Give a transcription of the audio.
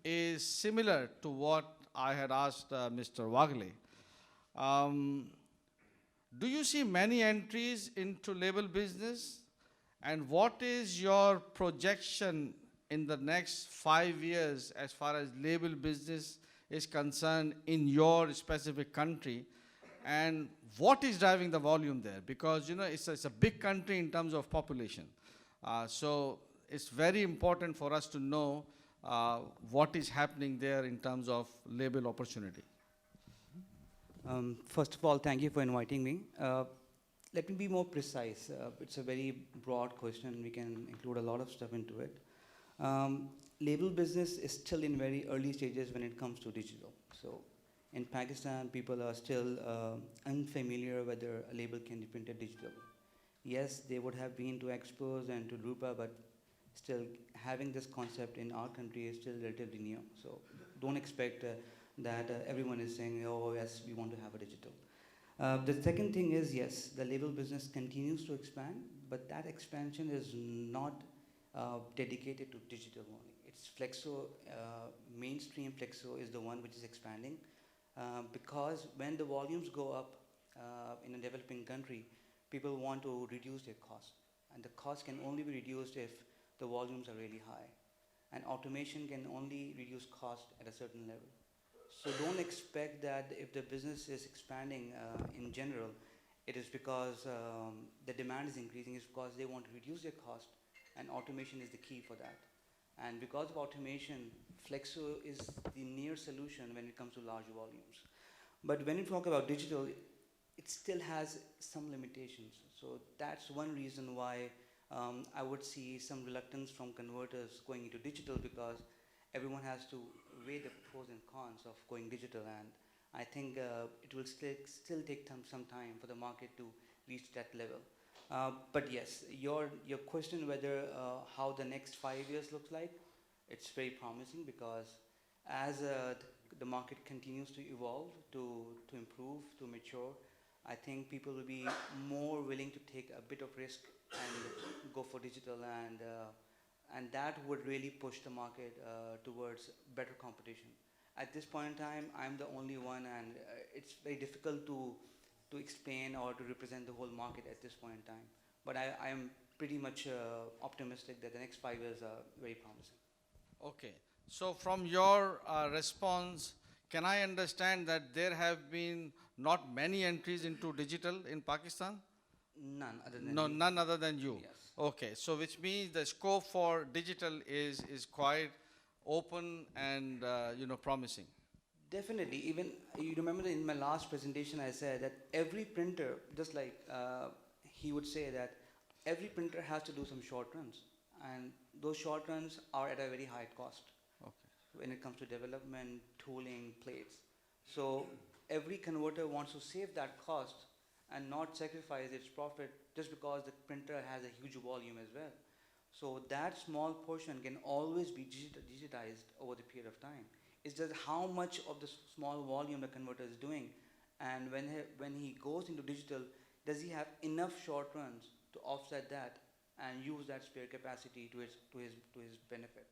is similar to what I had asked Mr. Wagle. Um, do you see many entries into label business? And what is your projection in the next 5 years as far as label business is concerned in your specific country? And what is driving the volume there? Because it's a big country in terms of population. So it's very important for us to know what is happening there in terms of label opportunity. First of all, thank you for inviting me. Let me be more precise. It's a very broad question. We can include a lot of stuff into it. Label business is still in very early stages when it comes to digital. So in Pakistan, people are still unfamiliar whether a label can be printed digitally. Yes, they would have been to expos and to Drupa, but still having this concept in our country is still relatively new. So don't expect that everyone is saying, oh yes, we want to have a digital. The second thing is, yes, the label business continues to expand, but that expansion is not dedicated to digital only. It's Flexo, mainstream Flexo is the one which is expanding because when the volumes go up in a developing country, people want to reduce their cost. And the cost can only be reduced if the volumes are really high. And automation can only reduce cost at a certain level. So don't expect that if the business is expanding in general, it is because the demand is increasing, it's because they want to reduce their cost, and automation is the key for that. And because of automation, Flexo is the near solution when it comes to large volumes. But when you talk about digital, it still has some limitations. So that's one reason why I would see some reluctance from converters going into digital, because everyone has to weigh the pros and cons of going digital, and I think it will still take some time for the market to reach that level. But yes, your question whether how the next 5 years looks like, it's very promising, because as the market continues to evolve, to improve, to mature, I think people will be more willing to take a bit of risk and go for digital, and that would really push the market towards better competition. At this point in time, I'm the only one, and it's very difficult to explain or to represent the whole market at this point in time. But I am pretty much optimistic that the next 5 years are very promising. Okay. So from your response, can I understand that there have been not many entries into digital in Pakistan? None other than No, me. none other than you. Yes. Okay, so which means the scope for digital is quite open and promising. Definitely. Even you remember in my last presentation, I said that every printer, just like he would say that every printer has to do some short runs, and those short runs are at a very high cost. Okay. When it comes to development, tooling, plates. So every converter wants to save that cost and not sacrifice its profit just because the printer has a huge volume as well. So that small portion can always be digitized over the period of time. It's just how much of the small volume the converter is doing, and when he goes into digital, does he have enough short runs to offset that and use that spare capacity to his benefit?